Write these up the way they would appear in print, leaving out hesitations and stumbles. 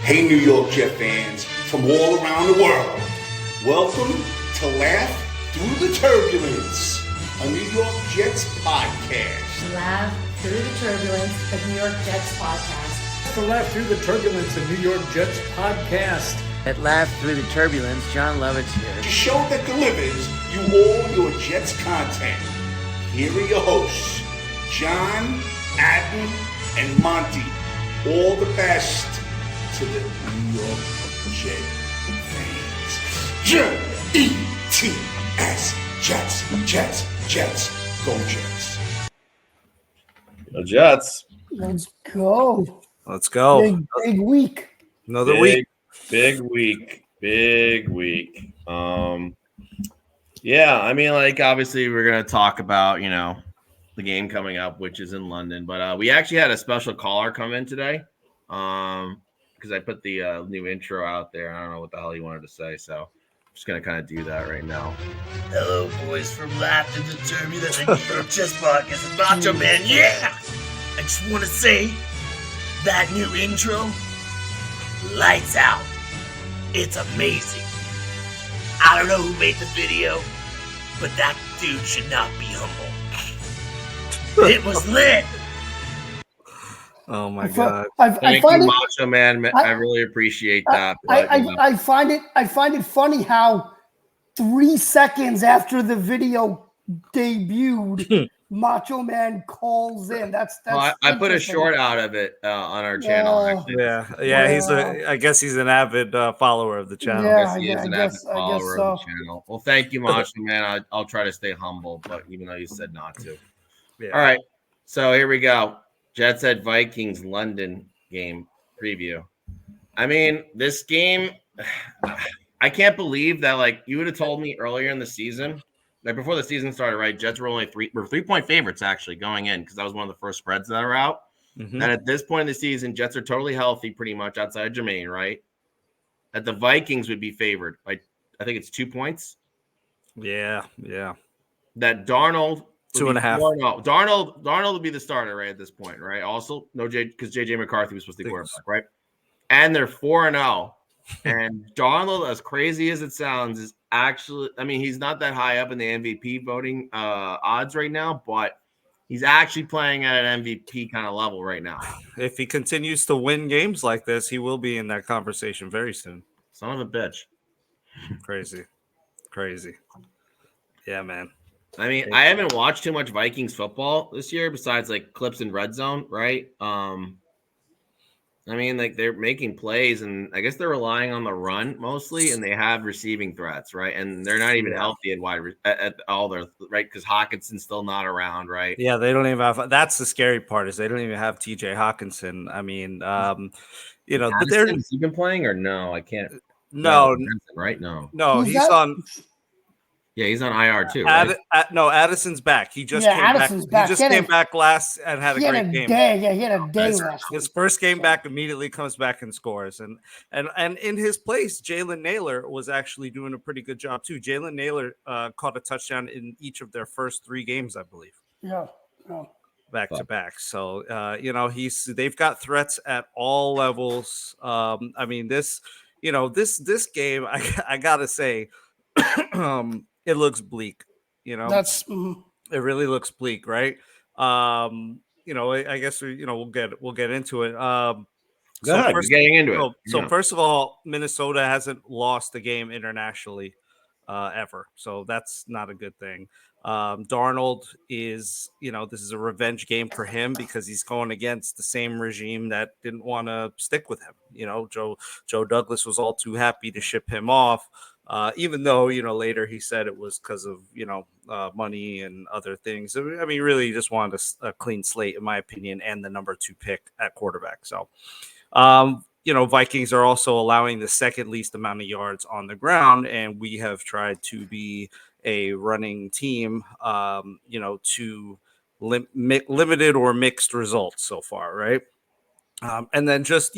Hey, New York Jet fans from all around the world. Welcome to Laugh Through the Turbulence, a New York Jets podcast. Laugh Through the Turbulence, a New York Jets podcast. To Laugh Through the Turbulence, a New York Jets podcast. At Laugh Through the Turbulence, John Lovitz here. The show that delivers you all your Jets content. Here are your hosts, John, Adam, and Monty. All the best to the New York Jet fans. J-E-T-S, Jets, Jets, Jets, go Jets. Go Jets. Let's go. Let's go. Big week. Another week. Big week. Yeah, I mean, like, obviously we're going to talk about, the game coming up, which is in London. But we actually had a special caller come in today because I put the new intro out there. I don't know what the hell he wanted to say, so I'm just going to kind of do that right now. Hello, boys from Laugh Through the Turbulence, a New York Jets podcast. It's Macho Man, yeah! I just want to say that new intro, lights out. It's amazing. I don't know who made the video, but that dude should not be humble. It was lit. Oh my God! Thank you, Macho Man. I really appreciate that. I find it funny how 3 seconds after the video debuted, Macho Man calls in. That's I put a short out of it on our channel. Yeah. I guess he's an avid follower of the channel. Yeah, he is an avid follower of the channel. Well, thank you, Macho Man. I'll try to stay humble, but even though you said not to. Yeah. All right, so here we go. Jets at Vikings London game preview. I mean, this game, I can't believe that. Like, you would have told me earlier in the season. Like before the season started, right? Jets were only 3-point favorites actually going in because that was one of the first spreads that are out. Mm-hmm. And at this point in the season, Jets are totally healthy, pretty much outside of Jermaine, right? That the Vikings would be favored by, I think it's 2 points. Yeah. That Darnold 2.5. Darnold would be the starter, right? At this point, right? Also, no because JJ McCarthy was supposed to be quarterback, right? And they're 4-0. And Darnold, as crazy as it sounds, is actually, I mean, he's not that high up in the MVP voting odds right now, but he's actually playing at an MVP kind of level right now. If he continues to win games like this, he will be in that conversation very soon. Son of a bitch. Crazy. Yeah, man. I mean, I haven't watched too much Vikings football this year besides like clips in Red Zone, right? I mean, like they're making plays, and I guess they're relying on the run mostly, and they have receiving threats, right? And they're not even healthy at all their right because Hawkinson's still not around, right? Yeah, they don't even have. That's the scary part is they don't even have T.J. Hawkinson. I mean, but they're has he been playing or no? I can't. No, right? No, he's on. Yeah, he's on IR too. Right? Addison's back. He just came back. He just came back last and had a great game. He had a day last. His first game back immediately comes back and scores. And in his place, Jalen Naylor was actually doing a pretty good job too. Jalen Naylor caught a touchdown in each of their first 3 games, I believe. Yeah. Back to back. So they've got threats at all levels. I mean, this game, I gotta say, it looks bleak, it really looks bleak, right? I guess we'll get into it. Getting into it. So first of all, Minnesota hasn't lost a game internationally ever, so that's not a good thing. Darnold is, this is a revenge game for him because he's going against the same regime that didn't want to stick with him. Joe Douglas was all too happy to ship him off. Even though, later he said it was because of, money and other things. I mean, really just wanted a clean slate, in my opinion, and the number 2 pick at quarterback. So, Vikings are also allowing the second least amount of yards on the ground, and we have tried to be a running team, to limited or mixed results so far, right? And then just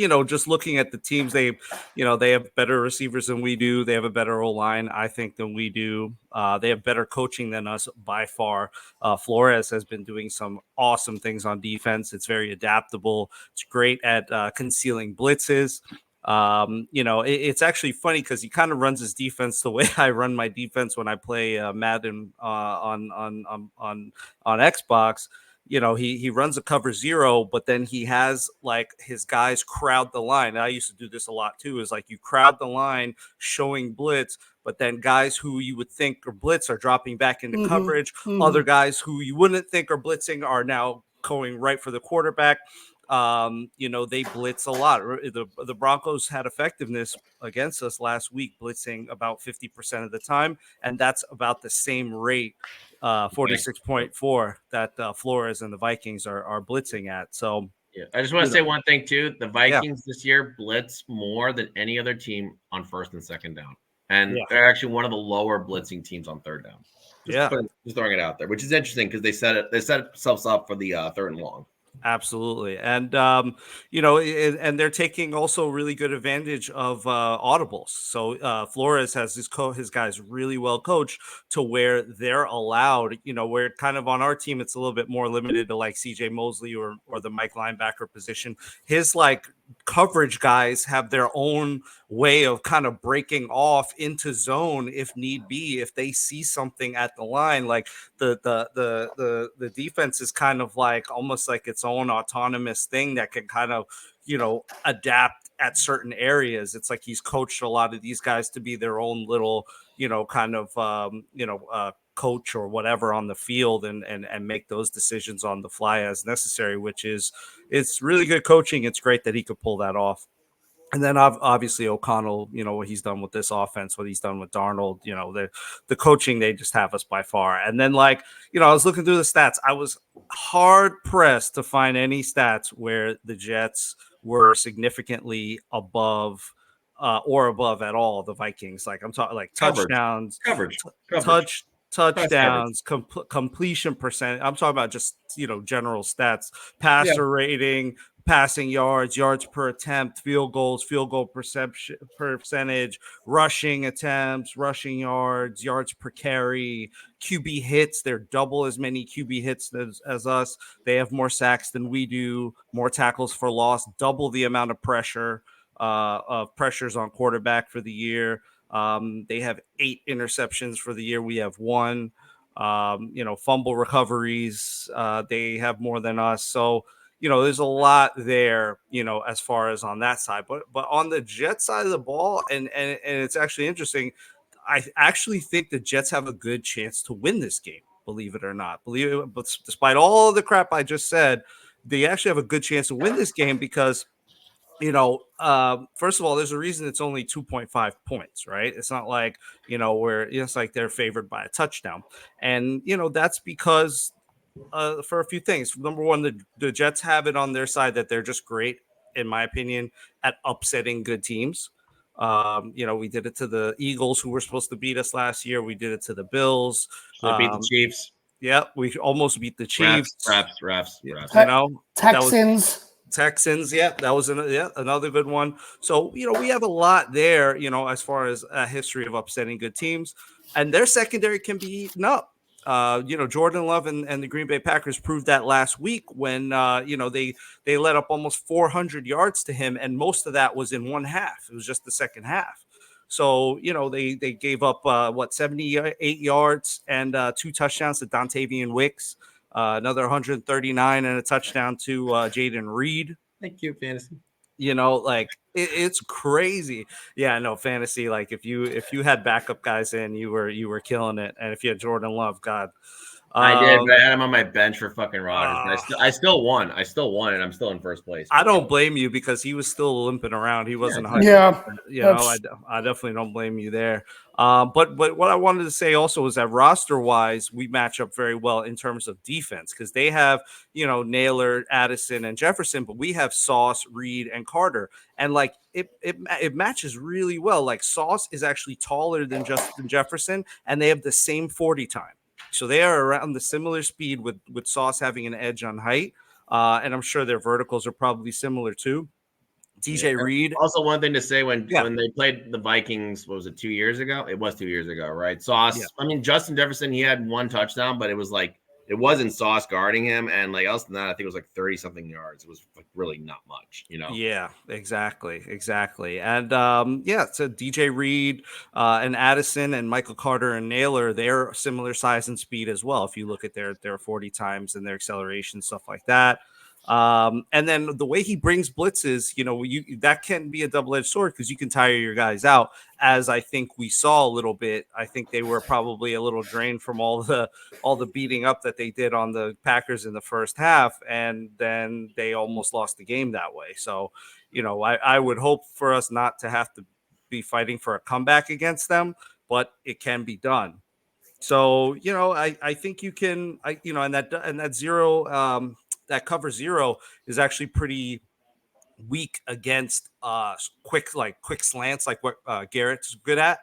looking at the teams, they have better receivers than we do. They have a better O-line, I think, than we do. They have better coaching than us by far. Flores has been doing some awesome things on defense. It's very adaptable. It's great at concealing blitzes. It's actually funny because he kind of runs his defense the way I run my defense when I play Madden on Xbox. He runs a cover zero, but then he has like his guys crowd the line. I used to do this a lot too, is like you crowd the line showing blitz, but then guys who you would think are blitz are dropping back into coverage. Other guys who you wouldn't think are blitzing are now going right for the quarterback. They blitz a lot. The Broncos had effectiveness against us last week, blitzing about 50% of the time, and that's about the same rate, 46.4 that Flores and the Vikings are blitzing at. So yeah, I just want to say one thing too. The Vikings this year blitz more than any other team on first and second down, and they're actually one of the lower blitzing teams on third down. Just throwing it out there, which is interesting because they set themselves up for the third and long. Absolutely. And, and they're taking also really good advantage of audibles. So Flores has his guys really well coached to where they're allowed, where kind of on our team, it's a little bit more limited to like CJ Mosley or the Mike linebacker position. His like coverage guys have their own way of kind of breaking off into zone if need be, if they see something at the line. Like the defense is kind of like almost like its own autonomous thing that can kind of adapt at certain areas. It's like he's coached a lot of these guys to be their own little coach or whatever on the field and make those decisions on the fly as necessary, it's really good coaching. It's great that he could pull that off. And then obviously O'Connell, what he's done with this offense, what he's done with Darnold, the coaching, they just have us by far. And then I was looking through the stats. I was hard pressed to find any stats where the Jets were significantly above or above at all the Vikings. Like I'm talking like touchdowns, touchdowns, completion percent. I'm talking about just, general stats, passer rating, passing yards, yards per attempt, field goals, field goal percentage, rushing attempts, rushing yards, yards per carry, QB hits. They're double as many QB hits as us. They have more sacks than we do, more tackles for loss, double the amount of pressures on quarterback for the year. They have 8 interceptions for the year. We have 1. Fumble recoveries. They have more than us. So, there's a lot there, as far as on that side, but on the Jets side of the ball, and it's actually interesting. I actually think the Jets have a good chance to win this game, believe it or not. But despite all the crap I just said, they actually have a good chance to win this game because, first of all, there's a reason it's only 2.5 points, right? It's not like, where it's like they're favored by a touchdown. And, that's because for a few things. Number one, the Jets have it on their side that they're just great, in my opinion, at upsetting good teams. We did it to the Eagles, who were supposed to beat us last year. We did it to the Bills. They beat the Chiefs. Yeah, we almost beat the Chiefs. Refs. Texans. Yeah, that was another good one. So, we have a lot there, as far as a history of upsetting good teams. And their secondary can be eaten up. Jordan Love and the Green Bay Packers proved that last week when, they let up almost 400 yards to him. And most of that was in one half. It was just the second half. So, they gave up, 78 yards and 2 touchdowns to Dontavian Wicks, another 139 and a touchdown to Jaden Reed. Thank you, fantasy. It's crazy. Yeah, no fantasy. Like if you had backup guys in, you were killing it. And if you had Jordan Love, God, I did, but I had him on my bench for fucking Rodgers. I still won. And I'm still in first place. I don't blame you because he was still limping around. He wasn't. Yeah, I definitely don't blame you there. But what I wanted to say also is that roster wise, we match up very well in terms of defense because they have Naylor, Addison, and Jefferson, but we have Sauce, Reed, and Carter, and it matches really well. Like Sauce is actually taller than Justin Jefferson, and they have the same 40 time. So they are around the similar speed with Sauce having an edge on height. And I'm sure their verticals are probably similar too. DJ Reed. Also, one thing to say when they played the Vikings, what was it, 2 years ago? It was 2 years ago, right? Sauce. Yeah. I mean, Justin Jefferson, he had 1 touchdown, but it was like it wasn't Sauce guarding him, and like else than that, I think it was like 30 something yards. It was like really not much, you know. Yeah, exactly. And so DJ Reed and Addison and Michael Carter and Naylor, they're similar size and speed as well. If you look at their 40 times and their acceleration, stuff like that. And then the way he brings blitzes, that can be a double-edged sword because you can tire your guys out. As I think we saw a little bit, I think they were probably a little drained from all the beating up that they did on the Packers in the first half, and then they almost lost the game that way. So, I would hope for us not to have to be fighting for a comeback against them, but it can be done. So, I think you can, and that zero. That cover zero is actually pretty weak against quick slants, like what Garrett's good at.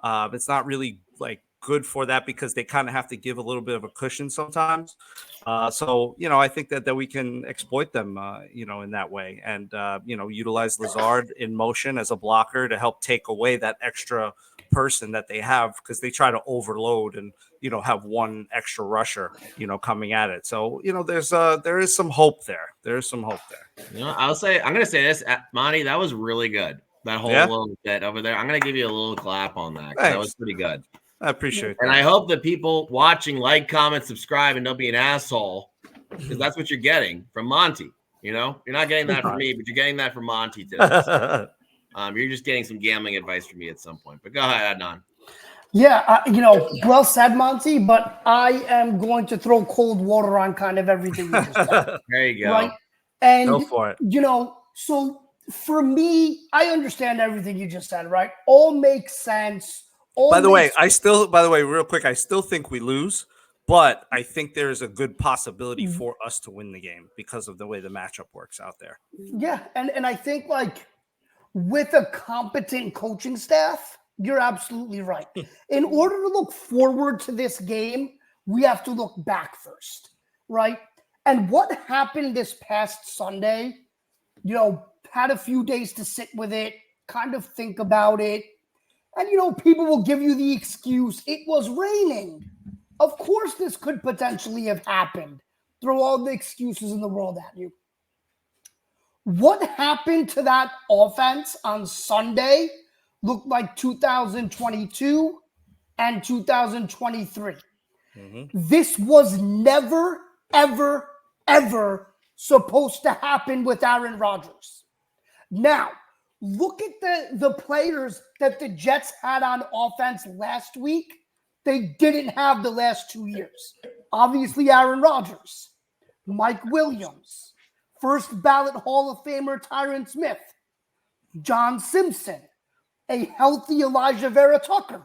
It's not really like good for that because they kind of have to give a little bit of a cushion sometimes. So I think that we can exploit them, in that way, and utilize Lazard in motion as a blocker to help take away that extra person that they have because they try to overload and have one extra rusher coming at it. So there is some hope there. I'm gonna say this, Monty, that was really good. That whole little bit over there, I'm gonna give you a little clap on that. That was pretty good. I appreciate that. And I hope that people watching like, comment, subscribe, and don't be an asshole, because that's what you're getting from Monty. You're not getting that from me, but you're getting that from Monty today. You're just getting some gambling advice from me at some point. But go ahead, Adnan. Yeah, well said, Monty, but I am going to throw cold water on kind of everything you just said. There you go. Right? And, go for it. So for me, I understand everything you just said, right? All makes sense. By the way, real quick, I still think we lose, but I think there's a good possibility for us to win the game because of the way the matchup works out there. Yeah, and I think with a competent coaching staff, you're absolutely right. In order to look forward to this game, we have to look back first, right? And what happened this past Sunday, had a few days to sit with it, kind of think about it. And, people will give you the excuse, it was raining. Of course, this could potentially have happened. Throw all the excuses in the world at you. What happened to that offense on Sunday looked like 2022 and 2023. Mm-hmm. This was never, ever, ever supposed to happen with Aaron Rodgers. Now, look at the players that the Jets had on offense last week. They didn't have the last 2 years. Obviously, Aaron Rodgers, Mike Williams, first ballot Hall of Famer Tyron Smith, John Simpson, a healthy Elijah Vera Tucker,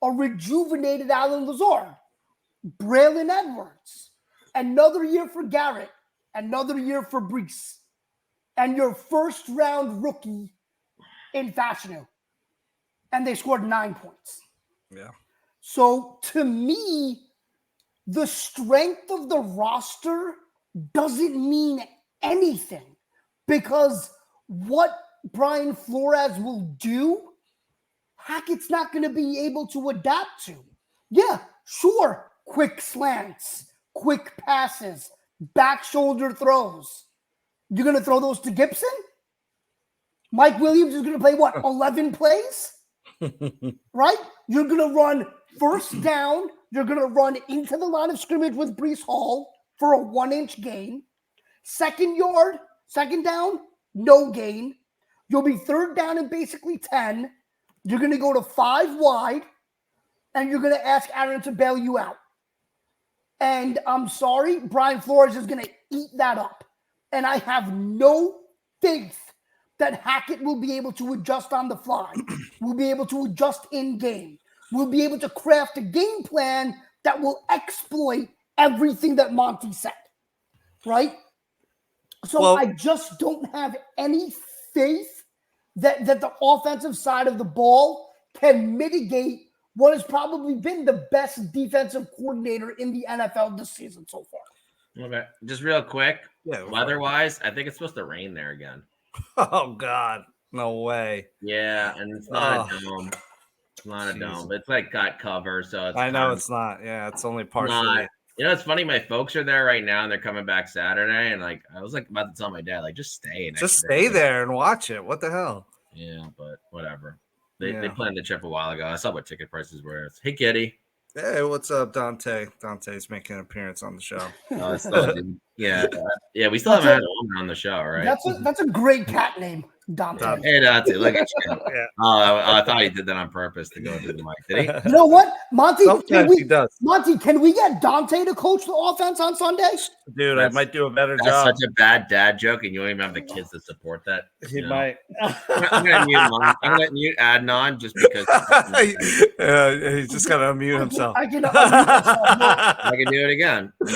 a rejuvenated Alan Lazard, Braylon Edwards, another year for Garrett, another year for Brees, and your first round rookie in Fashanu. And they scored 9 points. Yeah. So to me, the strength of the roster doesn't mean anything because what Brian Flores will do, Hackett's not going to be able to adapt to. Yeah, sure. Quick slants, quick passes, back shoulder throws. You're going to throw those to Gibson? Mike Williams is going to play, 11 plays? Right? You're going to run first down. You're going to run into the line of scrimmage with Brees Hall for a 1-inch gain. Second down, no gain. You'll be third down and basically 10. You're going to go to 5 wide, and you're going to ask Aaron to bail you out. And I'm sorry, Brian Flores is going to eat that up. And I have no faith that Hackett will be able to adjust on the fly, will be able to adjust in game, will be able to craft a game plan that will exploit everything that Monty said, right? So I just don't have any faith that the offensive side of the ball can mitigate what has probably been the best defensive coordinator in the NFL this season so far. Okay, just real quick, weather-wise, I think it's supposed to rain there again. Oh, God. No way. Yeah, and it's not a dome. It's not a dome. It's got cover, so it's I know it's not. Yeah, it's only partially. You know, it's funny. My folks are there right now, and they're coming back Saturday. And like, I was like about to tell my dad, like, just stay. Just stay there and watch it. What the hell? Yeah, but whatever. They planned the trip a while ago. I saw what ticket prices were. Hey, Kitty. Hey, what's up, Dante? Dante's making an appearance on the show. Yeah, we still haven't had a woman on the show, right? That's a great cat name, Dante. Hey, Dante, look at you. Yeah. I thought he did that on purpose to go to the mic. Did he? You know what, Monty? He does. Monty, can we get Dante to coach the offense on Sunday? Dude, I might do a better job. That's such a bad dad joke, and you don't even have the kids to support that. He might. I'm gonna mute Adnan just because. He's just gonna unmute himself. I can unmute myself. I can do it again. All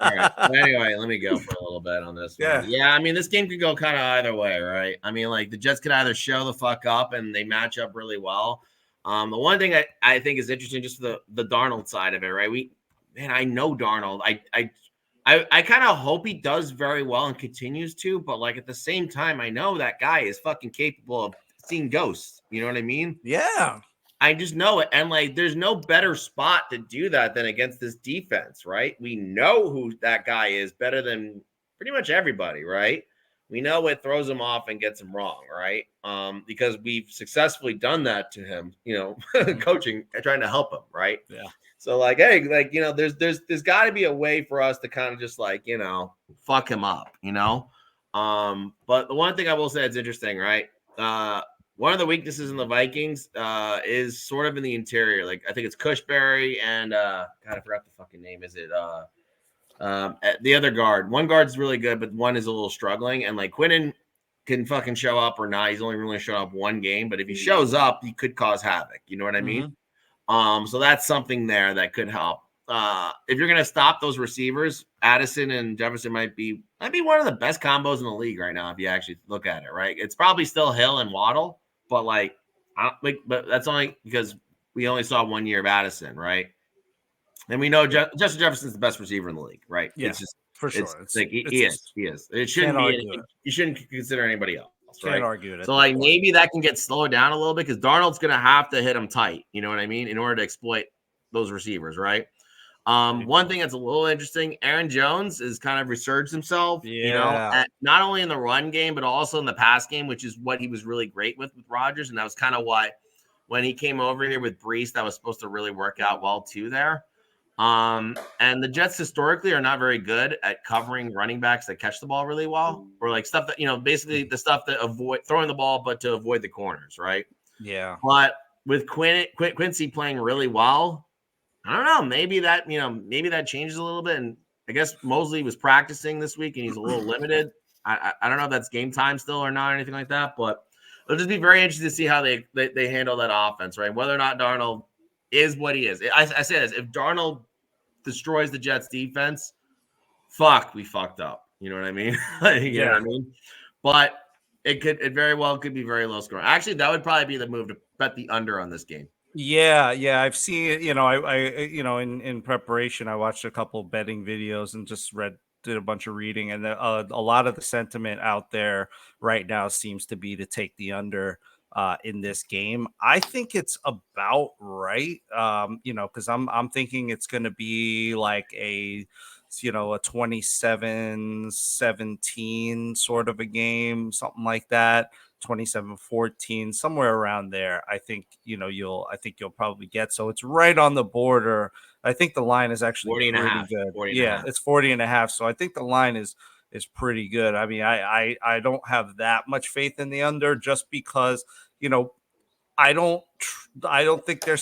right. Well, anyway, let me go for a little bit on this one. Yeah. I mean, this game could go kind of either way, right? I mean, like the Jets could either show the fuck up and they match up really well. The one thing I think is interesting, just the Darnold side of it, right? I know Darnold. I kind of hope he does very well and continues to, but like at the same time, I know that guy is fucking capable of seeing ghosts. You know what I mean? Yeah. I just know it. And like, there's no better spot to do that than against this defense, right? We know who that guy is better than pretty much everybody, right? We know what throws him off and gets him wrong, right? Because we've successfully done that to him, coaching, trying to help him, right? Yeah. So like, hey, like, there's got to be a way for us to kind of just like, fuck him up, But the one thing I will say that's interesting, right? One of the weaknesses in the Vikings is sort of in the interior. Like, I think it's Cushberry and God, I forgot the fucking name. Is it the other guard? One guard's really good, but one is a little struggling. And like Quinnen can fucking show up or not. He's only really shown up one game, but if he shows up, he could cause havoc. You know what I mean? So that's something there that could help. If you're gonna stop those receivers, Addison and Jefferson might be one of the best combos in the league right now. If you actually look at it, right? It's probably still Hill and Waddle. But but that's only because we only saw 1 year of Addison, right? And we know Justin Jefferson's the best receiver in the league, right? Yeah, it's just for sure. He is. It shouldn't be. You shouldn't consider anybody else. Right? Can't argue it. So like maybe that can get slowed down a little bit because Darnold's gonna have to hit him tight. You know what I mean? In order to exploit those receivers, right? One thing that's a little interesting, Aaron Jones is kind of resurged himself, not only in the run game, but also in the pass game, which is what he was really great with Rodgers. And that was kind of why when he came over here with Brees, that was supposed to really work out well too there. And the Jets historically are not very good at covering running backs that catch the ball really well, or like stuff that, basically the stuff that avoid throwing the ball, but to avoid the corners. Right. Yeah. But with Quincy playing really well, I don't know. Maybe that changes a little bit. And I guess Mosley was practicing this week and he's a little limited. I don't know if that's game time still or not or anything like that, but it'll just be very interesting to see how they handle that offense, right? Whether or not Darnold is what he is. I say this, if Darnold destroys the Jets defense, we fucked up. You know what I mean? You know what I mean? But it very well could be very low scoring. Actually, that would probably be the move to bet the under on this game. Yeah, I've seen it. In preparation, I watched a couple of betting videos and just did a bunch of reading, and a lot of the sentiment out there right now seems to be to take the under in this game. I think it's about right. Because I'm thinking it's going to be like a 27-17 sort of a game, something like that. 27-14, somewhere around there. I think you'll probably get. So it's right on the border. I think the line is actually pretty good. It's 40.5. So I think the line is pretty good. I mean, I don't have that much faith in the under just because I don't think their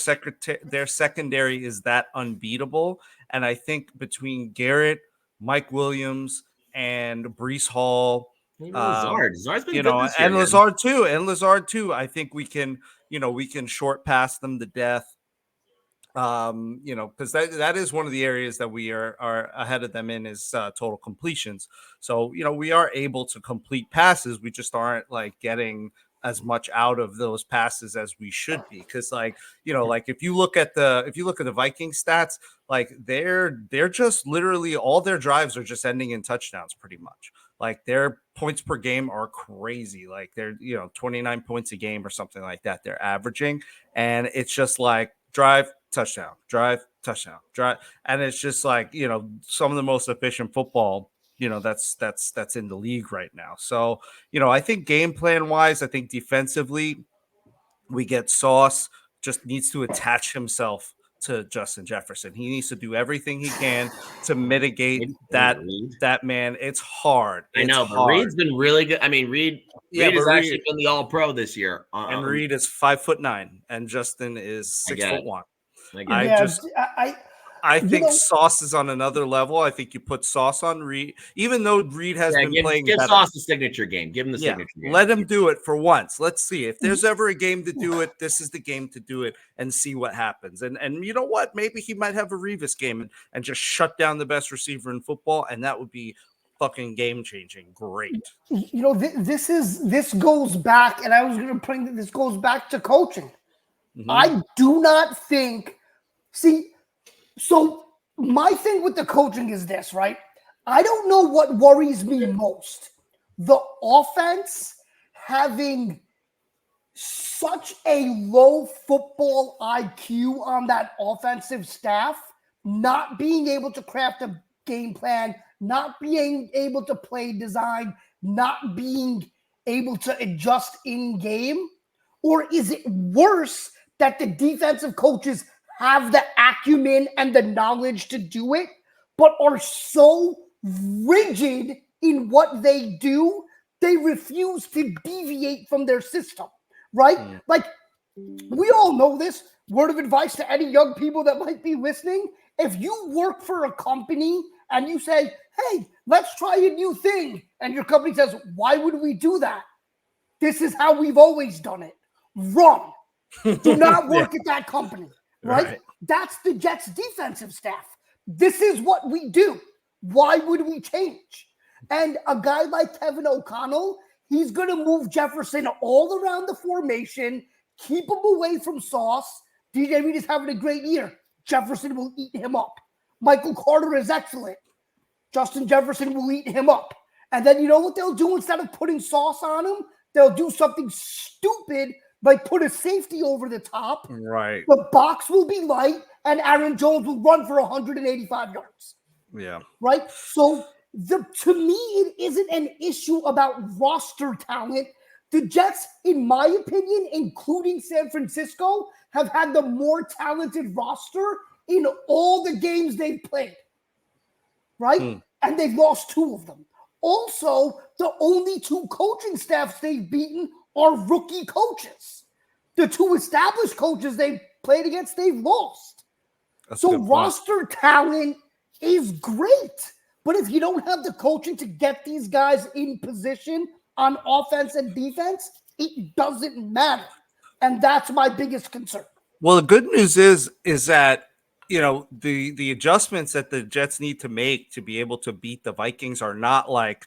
secondary is that unbeatable. And I think between Garrett, Mike Williams, and Breece Hall. Lazard's been good this year, and Lazard too. I think we can short pass them to death. Because that is one of the areas that we are ahead of them in is total completions. So we are able to complete passes. We just aren't like getting as much out of those passes as we should be. Because like if you look at the Viking stats, like they're just literally all their drives are just ending in touchdowns pretty much. Like their points per game are crazy. Like they're 29 points a game or something like that they're averaging, and it's just like drive, touchdown, drive, touchdown, drive. And it's just like, some of the most efficient football, that's in the league right now. So, I think game plan wise, I think defensively, we get Sauce just needs to attach himself to Justin Jefferson. He needs to do everything he can to mitigate that man. It's hard. I know, but Reed's been really good. I mean, Reed has actually been the All-Pro this year. And Reed is 5'9", and Justin is 6'1". I think Sauce is on another level. I think you put Sauce on Reed, even though Reed has been playing. Give Sauce the signature game. Give him the signature game. Let him do it for once. Let's see if there's ever a game to do it. This is the game to do it, and see what happens. And you know what? Maybe he might have a Revis game and just shut down the best receiver in football, and that would be fucking game changing. Great. This goes back, and I was going to bring this goes back to coaching. Mm-hmm. I do not think. So my thing with the coaching is this, right? I don't know what worries me most. The offense having such a low football IQ on that offensive staff, not being able to craft a game plan, not being able to play design, not being able to adjust in game? Or is it worse that the defensive coaches have the acumen and the knowledge to do it, but are so rigid in what they do, they refuse to deviate from their system, right? Mm. Like, we all know this. Word of advice to any young people that might be listening. If you work for a company and you say, hey, let's try a new thing, and your company says, why would we do that? This is how we've always done it. Run. Do not work at that company. Right? That's the Jets defensive staff. This is what we do. Why would we change? And a guy like Kevin O'Connell, he's going to move Jefferson all around the formation, keep him away from Sauce. DJ Reed is having a great year. Jefferson will eat him up. Michael Carter is excellent. Justin Jefferson will eat him up. And then you know what they'll do instead of putting Sauce on him? They'll do something stupid like put a safety over the top. Right. The box will be light, and Aaron Jones will run for 185 yards. Yeah. Right? So, to me, it isn't an issue about roster talent. The Jets, in my opinion, including San Francisco, have had the more talented roster in all the games they've played. Right? Mm. And they've lost 2 of them. Also, the only 2 coaching staffs they've beaten are rookie coaches. The 2 established coaches they've played against, they've lost. So roster talent is great. But if you don't have the coaching to get these guys in position on offense and defense, it doesn't matter. And that's my biggest concern. Well, the good news is that, the adjustments that the Jets need to make to be able to beat the Vikings are not like,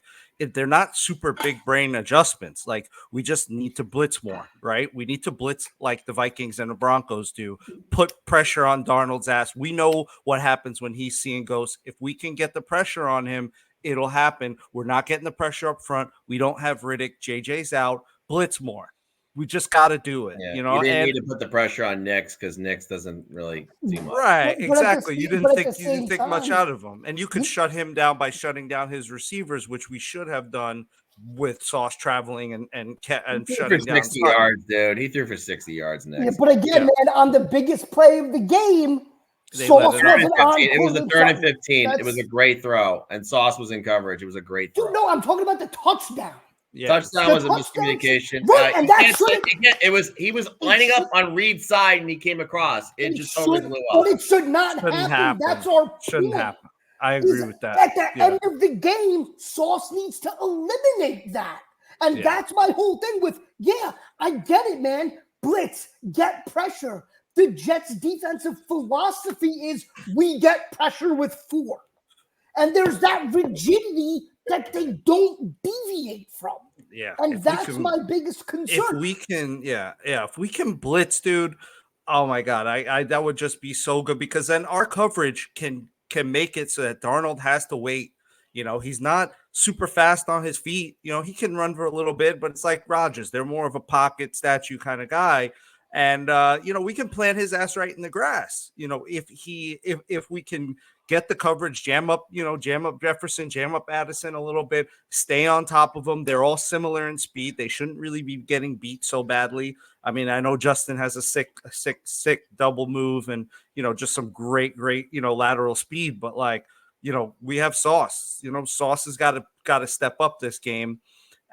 they're not super big brain adjustments. Like, we just need to blitz more, right? We need to blitz like the Vikings and the Broncos do. Put pressure on Darnold's ass. We know what happens when he's seeing ghosts. If we can get the pressure on him, it'll happen. We're not getting the pressure up front. We don't have Riddick. JJ's out. Blitz more. We just got to do it. Yeah, you didn't need to put the pressure on Nix because Nix doesn't really do much. Right, exactly. You didn't think much out of him. And you could shut him down by shutting down his receivers, which we should have done with Sauce traveling and shutting down. 60 yards, dude. He threw for 60 yards next. Yeah, but again, man, on the biggest play of the game, Sauce wasn't on. It was a 3rd and 15. It was a great throw, and Sauce was in coverage. It was a great throw. Dude, no, I'm talking about the touchdown. Yeah. Touchdown was a miscommunication. Right, and he was lining up on Reed's side and he came across. It just totally blew up. But it should not happen. That's our shouldn't happen. I agree with that. At the end of the game, Sauce needs to eliminate that. And that's my whole thing with, I get it, man. Blitz, get pressure. The Jets' defensive philosophy is we get pressure with 4. And there's that rigidity that they don't deviate from. Yeah. And that's my biggest concern. If we can, if we can blitz, dude, oh my God, I that would just be so good, because then our coverage can make it so that Darnold has to wait. He's not super fast on his feet. He can run for a little bit, but it's like Rodgers. They're more of a pocket statue kind of guy. And we can plant his ass right in the grass. If we can get the coverage, jam up Jefferson, jam up Addison a little bit, stay on top of them. They're all similar in speed. They shouldn't really be getting beat so badly. I mean, I know Justin has a sick double move and, just some great, lateral speed, but we have Sauce. Sauce has got to step up this game.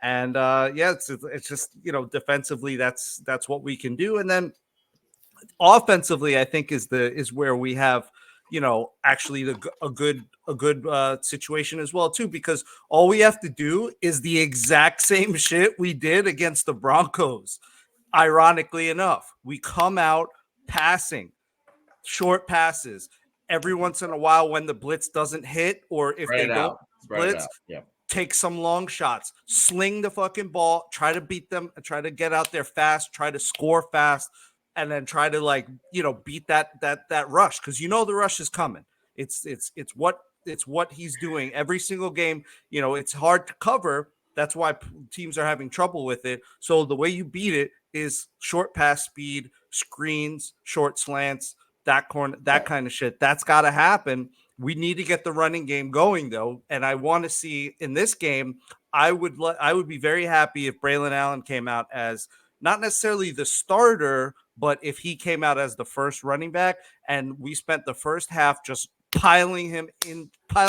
And it's just, defensively, that's what we can do. And then offensively, I think is where we have, actually a good situation as well too, because all we have to do is the exact same shit we did against the Broncos. Ironically enough, we come out passing short passes every once in a while when the blitz doesn't hit, or if they don't blitz, take some long shots, sling the fucking ball, try to beat them, try to get out there fast, try to score fast, and then try to beat that rush, because the rush is coming. It's what he's doing every single game. It's hard to cover. That's why teams are having trouble with it. So the way you beat it is short pass speed, screens, short slants, that kind of shit. That's got to happen. We need to get the running game going, though, and I want to see in this game. I would be very happy if Braylon Allen came out as not necessarily the starter, but if he came out as the first running back, and we spent the first half just pile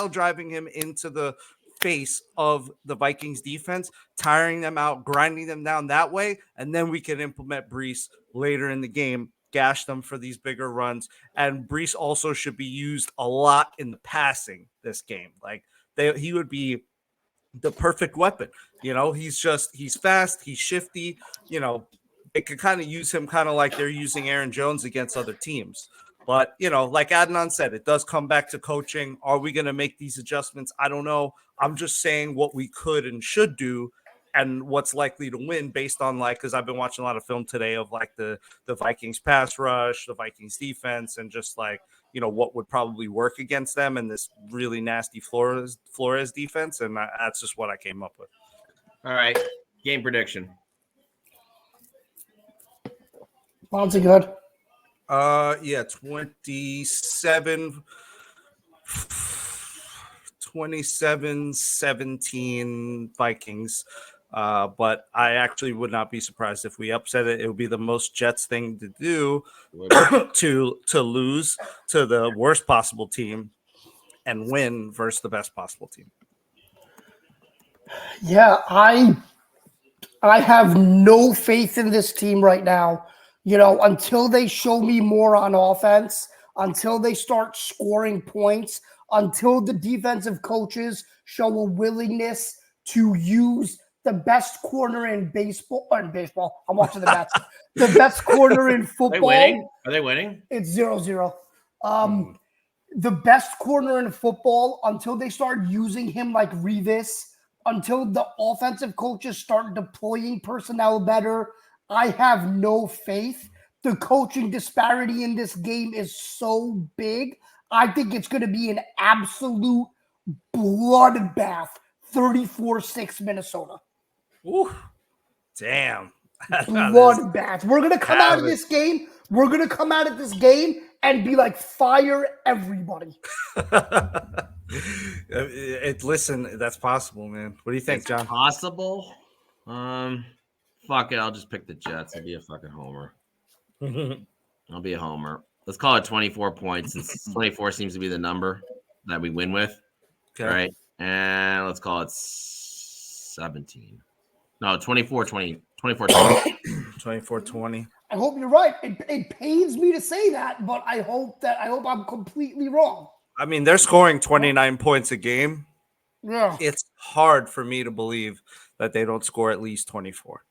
driving him into the face of the Vikings defense, tiring them out, grinding them down that way, and then we can implement Breece later in the game, gash them for these bigger runs. And Breece also should be used a lot in the passing this game. He would be the perfect weapon. He's fast, he's shifty. They could kind of use him kind of like they're using Aaron Jones against other teams. But, like Adnan said, it does come back to coaching. Are we going to make these adjustments? I don't know. I'm just saying what we could and should do and what's likely to win based on because I've been watching a lot of film today of the Vikings pass rush, the Vikings defense, and just what would probably work against them and this really nasty Flores defense. And that's just what I came up with. All right. Game prediction. Monty, good. 27-17 Vikings. But I actually would not be surprised if we upset it. It would be the most Jets thing to do to lose to the worst possible team and win versus the best possible team. Yeah, I have no faith in this team right now. Until they show me more on offense, until they start scoring points, until the defensive coaches show a willingness to use the best corner in baseball. I'm watching the Mets. The best corner in football. Are they winning? It's 0-0. The best corner in football, until they start using him like Revis, until the offensive coaches start deploying personnel better, I have no faith. The coaching disparity in this game is so big. I think it's going to be an absolute bloodbath. 34-6 Minnesota. Ooh, damn. Bloodbath. We're going to come out of this game. We're going to come out of this game and be like, fire everybody. Listen, that's possible, man. What do you think, John? Possible? Fuck it. I'll just pick the Jets. I'll be a fucking homer. I'll be a homer. Let's call it 24 points, since 24 seems to be the number that we win with. Okay. All right. And let's call it 17. No, 24-20. 24-20. 24-20. I hope you're right. It pains me to say that, but I hope I'm completely wrong. I mean, they're scoring 29 points a game. Yeah. It's hard for me to believe that they don't score at least 24.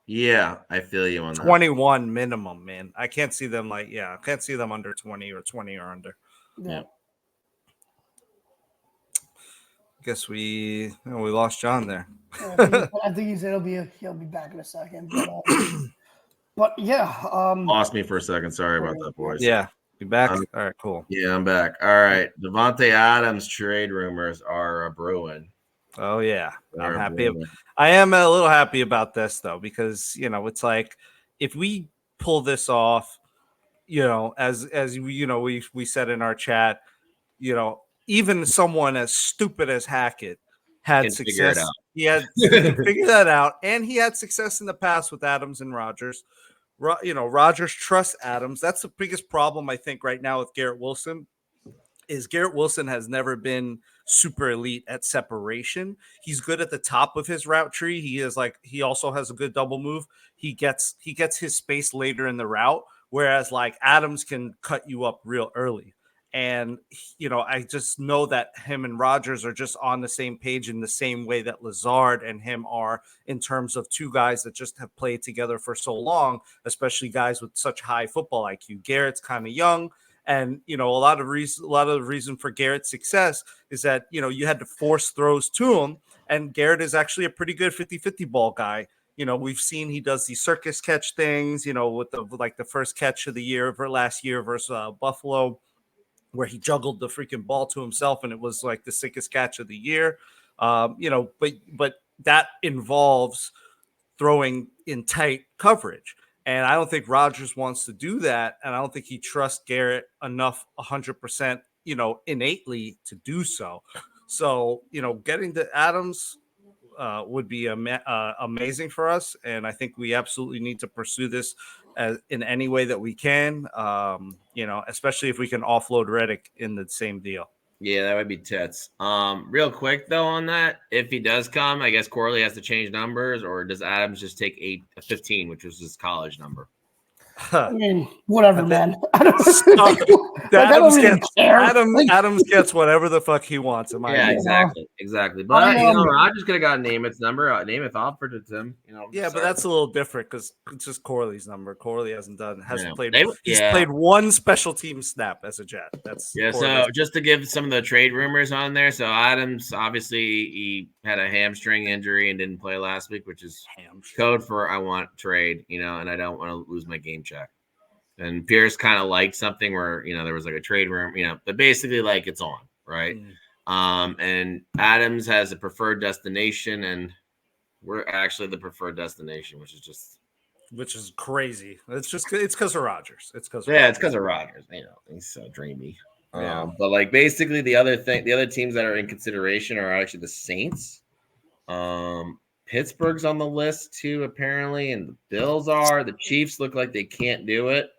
Yeah, I feel you on that. 21 minimum, man. I can't see them I can't see them under 20 or 20 or under. Yeah. Guess we lost John there. Yeah, I think he said he'll be back in a second. But yeah, lost me for a second. Sorry about that, boys. Yeah, you back? All right, cool. Yeah, I'm back. All right, Davante Adams trade rumors are brewing. Oh yeah, I'm happy. I am a little happy about this though, because it's like if we pull this off, as we said in our chat, even someone as stupid as Hackett had success. He can figure that out, and he had success in the past with Adams and Rodgers. Rodgers trusts Adams. That's the biggest problem I think right now with Garrett Wilson. Is Garrett Wilson has never been super elite at separation. He's good at the top of his route tree. He also has a good double move. He gets his space later in the route, whereas like Adams can cut you up real early. And I just know that him and Rodgers are just on the same page in the same way that Lazard and him are, in terms of two guys that just have played together for so long, especially guys with such high football IQ. Garrett's kind of young. And, a lot of the reason for Garrett's success is that, you had to force throws to him. And Garrett is actually a pretty good 50-50 ball guy. We've seen he does these circus catch things, with the first catch of the year last year versus Buffalo, where he juggled the freaking ball to himself. And it was like the sickest catch of the year. But that involves throwing in tight coverage. And I don't think Rodgers wants to do that. And I don't think he trusts Garrett enough 100%, innately to do so. So, getting to Adams would be amazing for us. And I think we absolutely need to pursue this in any way that we can, especially if we can offload Reddick in the same deal. Yeah, that would be tits. Real quick though on that, if he does come, I guess Corley has to change numbers, or does Adams just take 15, which was his college number? I mean, whatever, man. I don't care. Adams gets whatever the fuck he wants. Exactly. But Rodgers could have got Namath's number. Namath offered it to him. Yeah, but that's a little different because it's just Corley's number. Corley hasn't played. He's played one special team snap as a Jet. That's So just to give some of the trade rumors on there. So Adams, obviously, he had a hamstring injury and didn't play last week, which is code for I want trade. And I don't want to lose my game check. And Pierce kind of liked something where there was like a trade room, but basically like it's on, right? And Adams has a preferred destination, and we're actually the preferred destination, which is crazy. It's because of Rodgers. It's because of Rodgers. He's so dreamy. But like basically the other teams that are in consideration are actually the Saints. Pittsburgh's on the list too, apparently, and the Bills are. The Chiefs look like they can't do it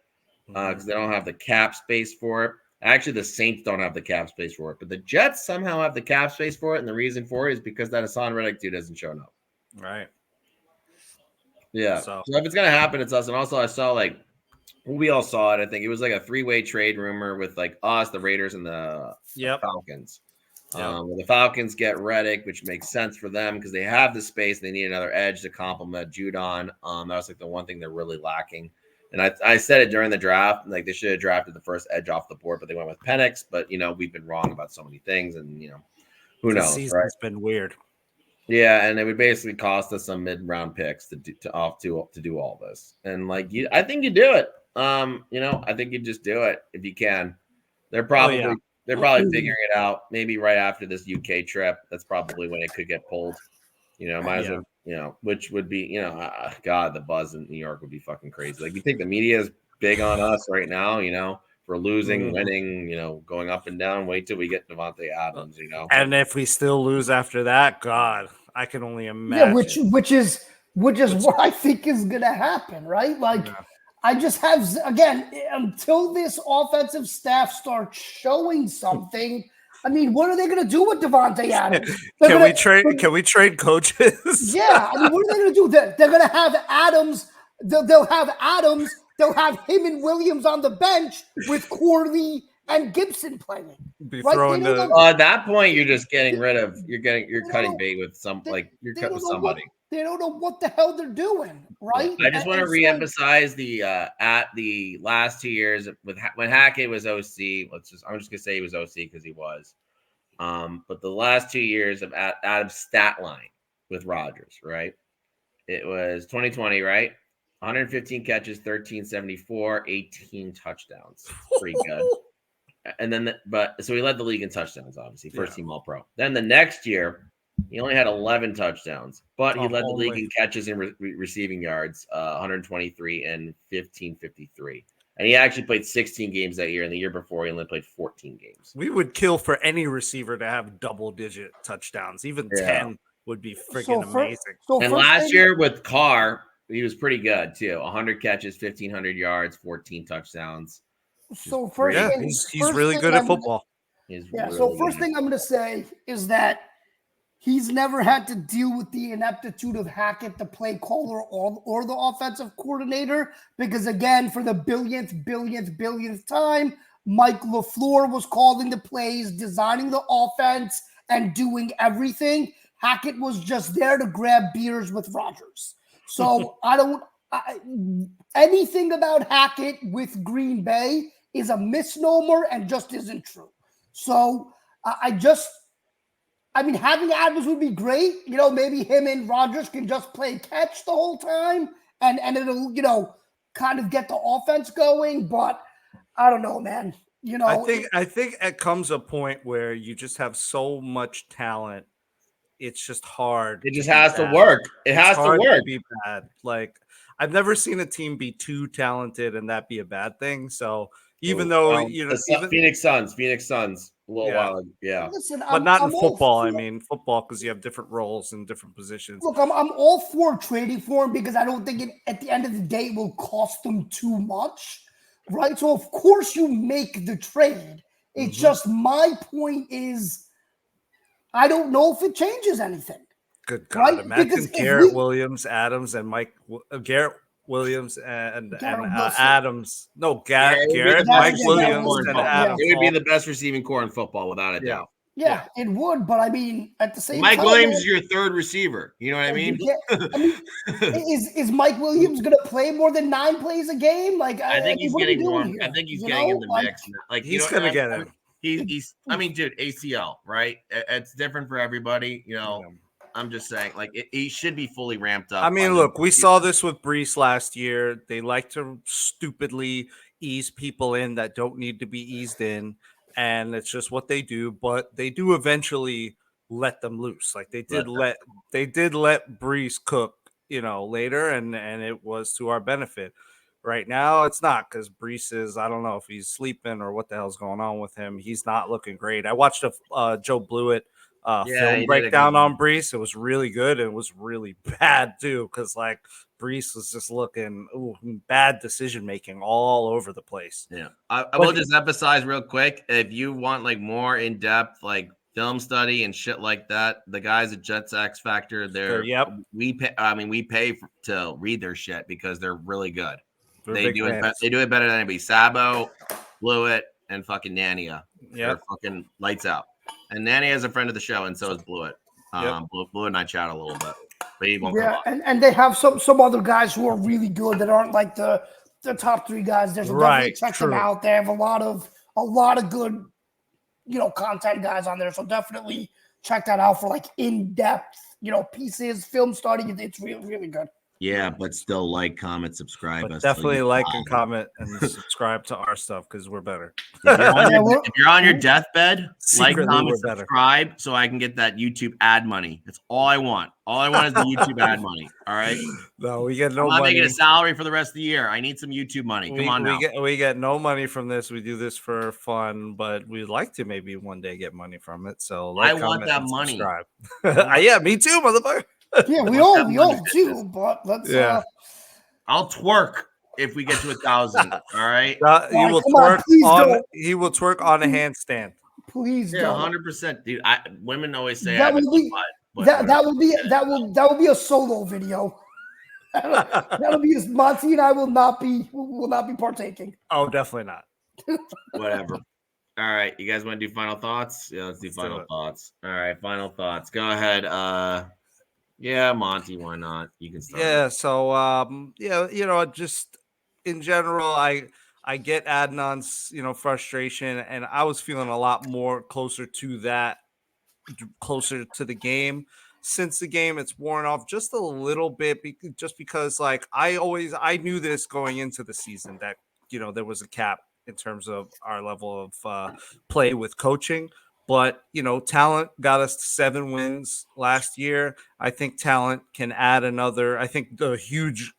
because they don't have the cap space for it. Actually, the Saints don't have the cap space for it, but the Jets somehow have the cap space for it, and the reason for it is because that Hassan Reddick dude hasn't shown up. Right. Yeah. So if it's gonna happen, it's us. And also, I saw we all saw it. I think it was like a 3-way trade rumor with like us, the Raiders, and the Falcons. Well, the Falcons get Reddick, which makes sense for them because they have the space. They need another edge to complement Judon. That was like the one thing they're really lacking. And I said it during the draft, like they should have drafted the first edge off the board, but they went with Penix. But we've been wrong about so many things, and who knows? Season's right? been weird. Yeah, and it would basically cost us some mid-round picks to do all this. And I think you do it. I think you just do it if you can. They're probably figuring it out. Maybe right after this UK trip, that's probably when it could get pulled. Might as well. Which would be, God, the buzz in New York would be fucking crazy. Like, you think the media is big on us right now, for losing, winning, going up and down. Wait till we get Davante Adams, And if we still lose after that, God, I can only imagine. Yeah, which is what I think is gonna happen, right? I just have, again, until this offensive staff starts showing something. I mean, what are they going to do with Davante Adams? Can we trade coaches? Yeah, I mean, what are they going to do? They're going to have Adams. They'll have Adams. They'll have him and Williams on the bench with Corley and Gibson playing. At that point, you're just getting rid of. You're cutting bait with somebody. They don't know what the hell they're doing, right? I just want to reemphasize at the last 2 years when Hackett was OC. I'm just gonna say he was OC because he was. But the last 2 years of Adam's stat line with Rodgers, right? It was 2020, right? 115 catches, 1374, 18 touchdowns. Pretty good. And then, so he led the league in touchdowns, obviously, first team All Pro. Then the next year, He only had 11 touchdowns, but he led the only. league in catches and receiving yards, 123 and 1553. And he actually played 16 games that year, and the year before he only played 14 games. We would kill for any receiver to have double-digit touchdowns. Even 10 would be freaking amazing. And last year with Carr, he was pretty good too. 100 catches, 1,500 yards, 14 touchdowns. So first thing, he's really good at football. So first thing I'm going to say is that he's never had to deal with the ineptitude of Hackett, the play caller, or the offensive coordinator, because again, for the billionth time, Mike LaFleur was calling the plays, designing the offense, and doing everything. Hackett was just there to grab beers with Rodgers. So anything about Hackett with Green Bay is a misnomer and just isn't true. So having Adams would be great. Maybe him and Rodgers can just play catch the whole time and it'll, kind of get the offense going. But I don't know, man. I think it comes a point where you just have so much talent. It's just hard. It just has to work. It has to work. To be bad. Like, I've never seen a team be too talented and that be a bad thing. So even though Phoenix Suns, a little while ago. Listen, but not in football. I mean, football because you have different roles and different positions. Look, I'm all for trading for him because I don't think at the end of the day it will cost them too much, right? So of course you make the trade. It's just my point is I don't know if it changes anything. Good God! Right? Imagine Garrett Williams, Adams, and Garrett Williams and Adams. No, Garrett, Mike Williams, and Adams. It would be the best receiving core in football, without a doubt. Yeah, it would. But I mean, at the same time, Mike Williams is your third receiver. You know what I mean? Is Mike Williams going to play more than 9 plays a game? I think he's getting one. I think he's getting in the mix. He's going to get it. He's. I mean, dude, ACL, right? It's different for everybody. I'm just saying, he should be fully ramped up. I mean, look, we saw this with Brees last year. They like to stupidly ease people in that don't need to be eased in, and it's just what they do. But they do eventually let them loose. Like they did let Brees cook, later, and it was to our benefit. Right now, it's not because Brees is. I don't know if he's sleeping or what the hell's going on with him. He's not looking great. I watched a Joe Blewett film breakdown on Brees. It was really good. And it was really bad too, because Brees was just looking bad decision making all over the place. Yeah, I will just emphasize real quick, if you want more in depth film study and shit like that, the guys at Jets X Factor, we pay to read their shit because they're really good. They do it better than anybody. Sabo, Blewett, and fucking Nania. They're fucking lights out. And Nanny is a friend of the show, and so is Blewett. Blewett and I chat a little bit, but he won't come on. And they have some other guys who are really good that aren't the top 3 guys. There's definitely check them out. They have a lot of good, content guys on there. So definitely check that out for in-depth, pieces, film study. It's really, really good. Yeah, but still comment, subscribe. But definitely and comment and subscribe to our stuff because we're better. If you're on your deathbed, comment, subscribe so I can get that YouTube ad money. That's all I want. All I want is the YouTube ad money. All right. No, we get no money. I'm not making a salary for the rest of the year. I need some YouTube money. Come on now. We get no money from this. We do this for fun, but we'd like to maybe one day get money from it. So I want that money. Yeah, me too, motherfucker. Yeah, we all do, but let's. I'll twerk if we get to 1,000. All right. He will twerk on a handstand. Please, 100%, dude. Women always say that will be a solo video. That'll be Monty and I will not be partaking. Oh, definitely not. Whatever. All right, you guys want to do final thoughts? Yeah, let's do final thoughts. All right, final thoughts. Go ahead. Yeah, Monty, why not? You can start. Yeah, so just in general, I get Adnan's frustration, and I was feeling a lot more closer to the game. Since the game, it's worn off just a little bit, just because I knew this going into the season that there was a cap in terms of our level of play with coaching. But, talent got us to 7 wins last year. I think talent can add another. I think the huge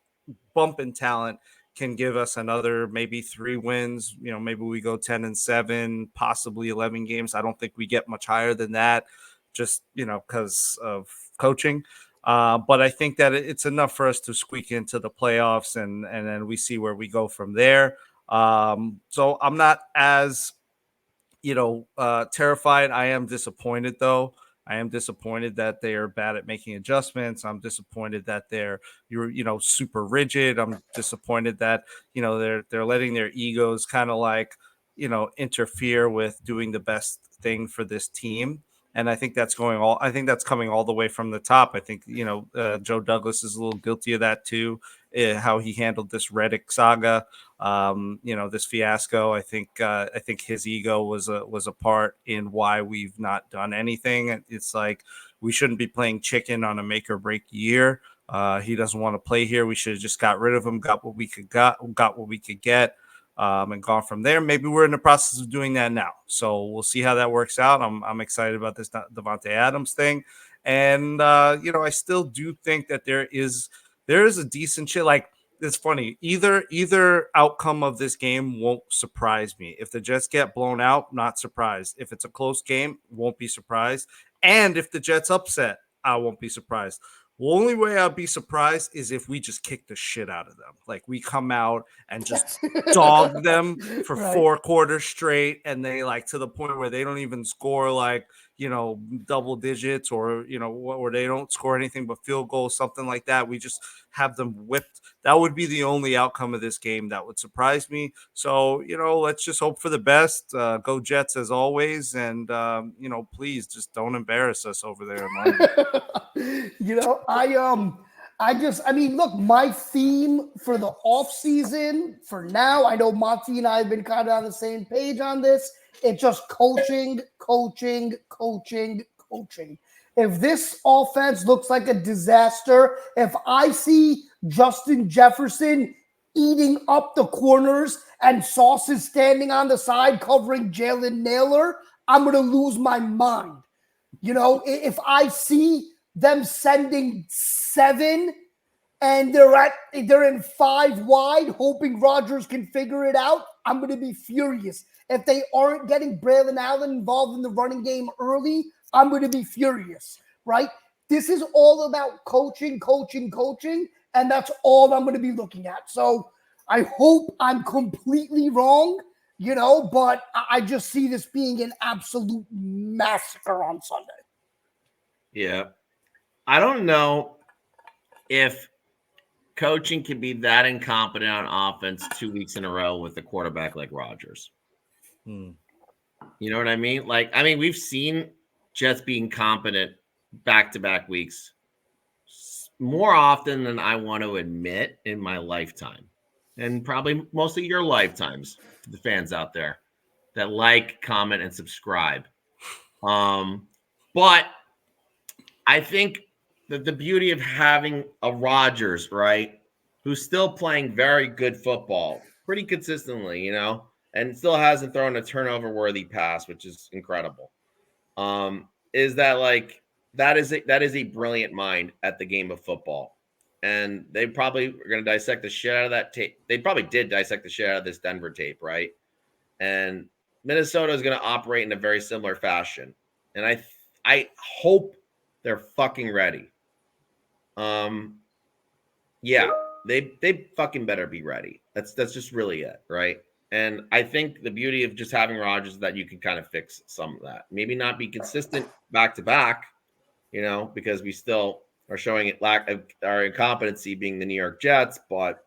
bump in talent can give us another maybe 3 wins. Maybe we go 10-7, possibly 11 games. I don't think we get much higher than that, just, because of coaching. But I think that it's enough for us to squeak into the playoffs, and then we see where we go from there. So I'm not as terrified. I am disappointed, though. I am disappointed that they are bad at making adjustments. I'm disappointed that you're super rigid. I'm disappointed that they're letting their egos kind of interfere with doing the best thing for this team. And I think that's coming all the way from the top. I think Joe Douglas is a little guilty of that too. How he handled this Reddick saga. This fiasco. I think his ego was a part in why we've not done anything. It's like we shouldn't be playing chicken on a make or break year. He doesn't want to play here. We should have just got rid of him, got what we could get, and gone from there. Maybe we're in the process of doing that now. So we'll see how that works out. I'm excited about this Davante Adams thing, and I still do think that there is a decent shit. Like, it's funny. Either outcome of this game won't surprise me. If the Jets get blown out, not surprised. If it's a close game, won't be surprised. And if the Jets upset, I won't be surprised. The only way I'll be surprised is if we just kick the shit out of them. Like, we come out and just dog them for 4 quarters straight, and they to the point where they don't even score double digits, or or they don't score anything but field goals, something like that. We just have them whipped. That would be the only outcome of this game that would surprise me. So let's just hope for the best. Go Jets as always, and please just don't embarrass us over there in London. Look, my theme for the offseason for now, I know Monty and I have been kind of on the same page on this. It's just coaching. If this offense looks like a disaster, if I see Justin Jefferson eating up the corners and Sauce is standing on the side covering Jalen Naylor, I'm going to lose my mind. If I see them sending 7 and they're in 5 wide, hoping Rodgers can figure it out, I'm going to be furious. If they aren't getting Braylon Allen involved in the running game early, I'm going to be furious, right? This is all about coaching, and that's all I'm going to be looking at. So I hope I'm completely wrong, but I just see this being an absolute massacre on Sunday. Yeah. I don't know if coaching can be that incompetent on offense 2 weeks in a row with a quarterback like Rodgers. You know what I mean? We've seen Jets being competent back-to-back weeks more often than I want to admit in my lifetime, and probably most of your lifetimes, to the fans out there that like, comment, and subscribe. But I think that the beauty of having a Rodgers, right, who's still playing very good football pretty consistently, and still hasn't thrown a turnover-worthy pass, which is incredible, is that that is a brilliant mind at the game of football. And they probably are going to dissect the shit out of that tape. They probably did dissect the shit out of this Denver tape, right? And Minnesota is going to operate in a very similar fashion. And I hope they're fucking ready. Yeah, they fucking better be ready. That's just really it, right? And I think the beauty of just having Rodgers is that you can kind of fix some of that. Maybe not be consistent back to back, because we still are showing lack of our incompetency being the New York Jets, but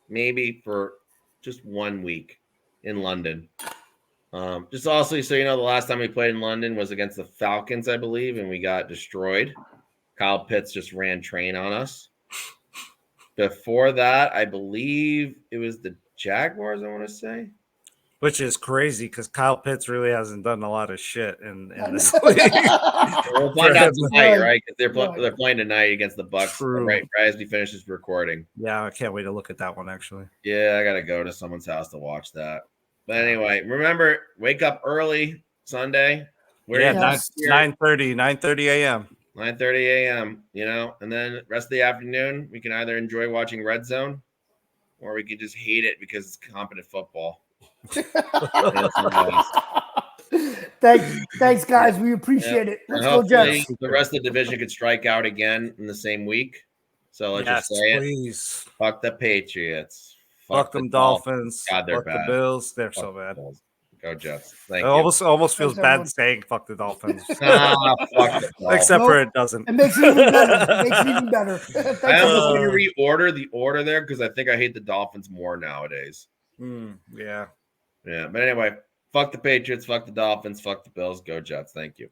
maybe for just 1 week in London. Just also, so the last time we played in London was against the Falcons, I believe, and we got destroyed. Kyle Pitts just ran train on us. Before that, I believe it was the Jaguars, I want to say. Which is crazy because Kyle Pitts really hasn't done a lot of shit in this league. We'll find out tonight, right? Because they're playing tonight against the Bucs, right as we finish this recording. Yeah, I can't wait to look at that one, actually. Yeah, I got to go to someone's house to watch that. But anyway, remember, wake up early Sunday. Yeah, 9:30 a.m. 9:30 a.m. And then rest of the afternoon, we can either enjoy watching Red Zone, or we can just hate it because it's competent football. Thanks, guys. We appreciate it. Let's go, Jets. The rest of the division could strike out again in the same week. So let's just say please. It. Fuck the Patriots. Fuck them Dolphins. God, they're fuck bad. the Bills. They're Fuck so bad. Go Jets. Thank you. Almost feels bad saying fuck the Dolphins. Fuck the Dolphins. Except for it doesn't. It makes it even better. I almost need to reorder the order there because I think I hate the Dolphins more nowadays. Yeah. But anyway, fuck the Patriots, fuck the Dolphins, fuck the Bills. Go Jets. Thank you.